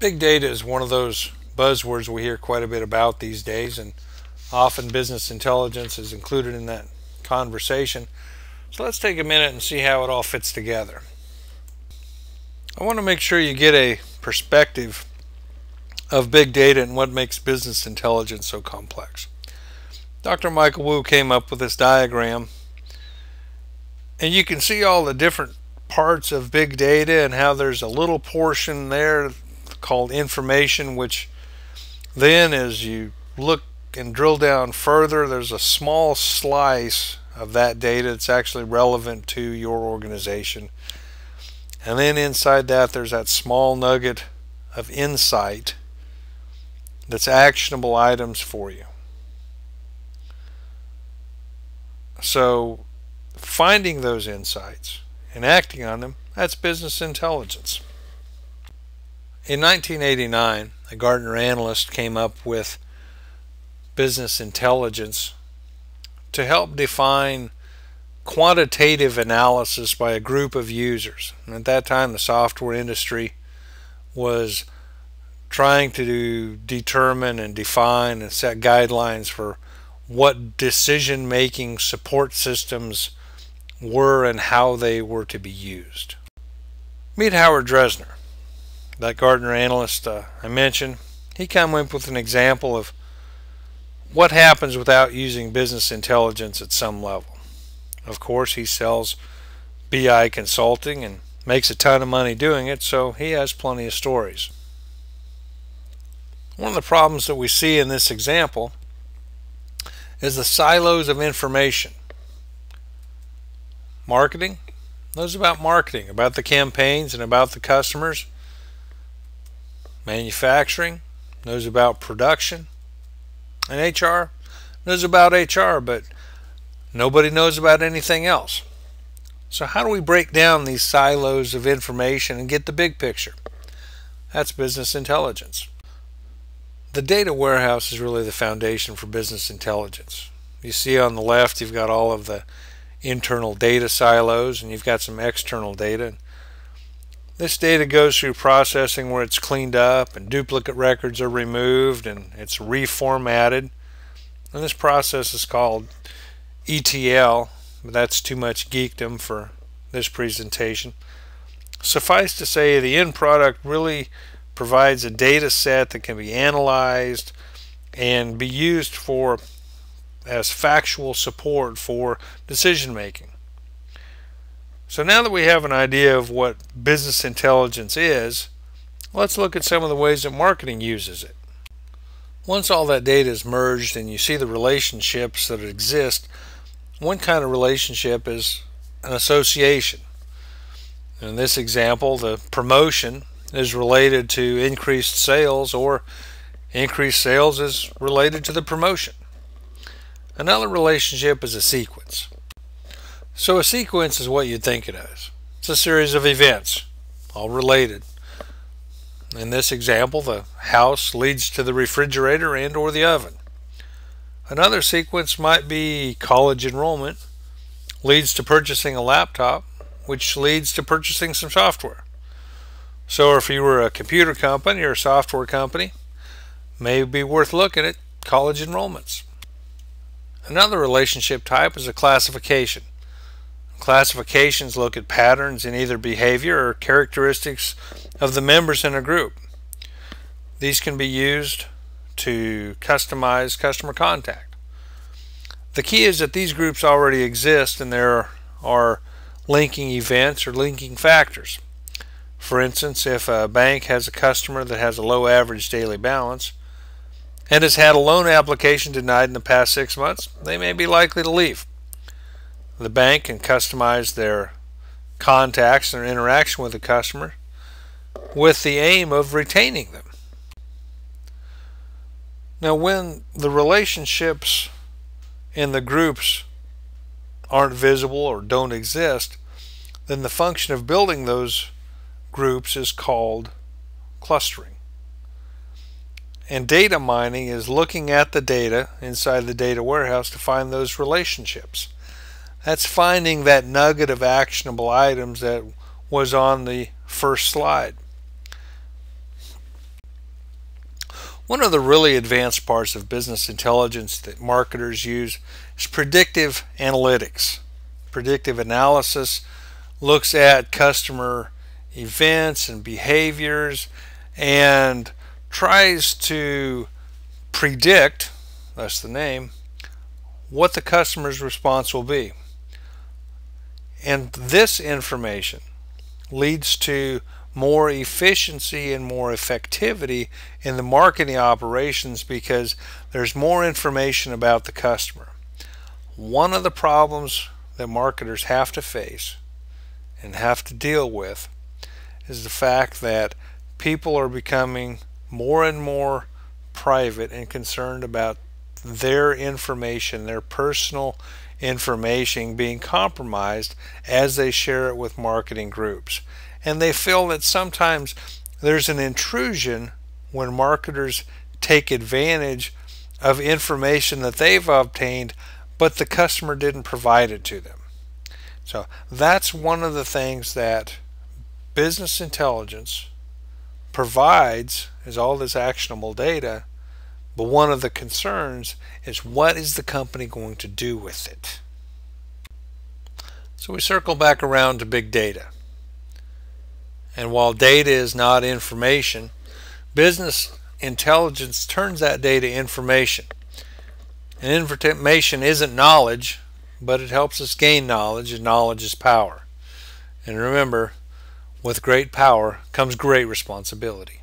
Big data is one of those buzzwords we hear quite a bit about these days, and often business intelligence is included in that conversation. So let's take a minute and see how it all fits together. I want to make sure you get a perspective of big data and what makes business intelligence so complex. Dr. Michael Wu came up with this diagram, and you can see all the different parts of big data and how there's a little portion there called information, which then as you look and drill down further, there's a small slice of that data that's actually relevant to your organization. And then inside that, there's that small nugget of insight that's actionable items for you. So finding those insights and acting on them, that's business intelligence. In 1989, a Gartner analyst came up with business intelligence to help define quantitative analysis by a group of users. And at that time, the software industry was trying to determine and define and set guidelines for what decision-making support systems were and how they were to be used. Meet Howard Dresner, that Gartner analyst I mentioned. He came up with an example of what happens without using business intelligence at some level. Of course, he sells BI consulting and makes a ton of money doing it, so he has plenty of stories. One of the problems that we see in this example is the silos of information. Marketing knows about marketing, about the campaigns and about the customers. Manufacturing knows about production. And HR knows about HR, but nobody knows about anything else. So how do we break down these silos of information and get the big picture? That's business intelligence. The data warehouse is really the foundation for business intelligence. You see on the left, you've got all of the internal data silos, and you've got some external data. This data goes through processing where it's cleaned up and duplicate records are removed and it's reformatted. And this process is called ETL, but that's too much geekdom for this presentation. Suffice to say, the end product really provides a data set that can be analyzed and be used as factual support for decision making. So now that we have an idea of what business intelligence is, let's look at some of the ways that marketing uses it. Once all that data is merged and you see the relationships that exist, one kind of relationship is an association. In this example, the promotion is related to increased sales, or increased sales is related to the promotion. Another relationship is a sequence. So a sequence is what you'd think it is. It's a series of events, all related. In this example, the house leads to the refrigerator and or the oven. Another sequence might be college enrollment, leads to purchasing a laptop, which leads to purchasing some software. So if you were a computer company or a software company, may be worth looking at college enrollments. Another relationship type is a classification. Classifications look at patterns in either behavior or characteristics of the members in a group. These can be used to customize customer contact. The key is that these groups already exist and there are linking events or linking factors. For instance, if a bank has a customer that has a low average daily balance and has had a loan application denied in the past 6 months, they may be likely to leave. The bank can customize their contacts and their interaction with the customer with the aim of retaining them. Now, when the relationships in the groups aren't visible or don't exist, then the function of building those groups is called clustering. And data mining is looking at the data inside the data warehouse to find those relationships. That's finding that nugget of actionable items that was on the first slide. One of the really advanced parts of business intelligence that marketers use is predictive analytics. Predictive analysis looks at customer events and behaviors and tries to predict, that's the name, what the customer's response will be. And this information leads to more efficiency and more effectivity in the marketing operations because there's more information about the customer. One of the problems that marketers have to face and have to deal with is the fact that people are becoming more and more private and concerned about their information, their personal information being compromised as they share it with marketing groups. And they feel that sometimes there's an intrusion when marketers take advantage of information that they've obtained, but the customer didn't provide it to them. So that's one of the things that business intelligence provides, is all this actionable data, but one of the concerns is what is the company going to do with it? So we circle back around to big data. And while data is not information, business intelligence turns that data information. And information isn't knowledge, but it helps us gain knowledge, and knowledge is power. And remember, with great power comes great responsibility.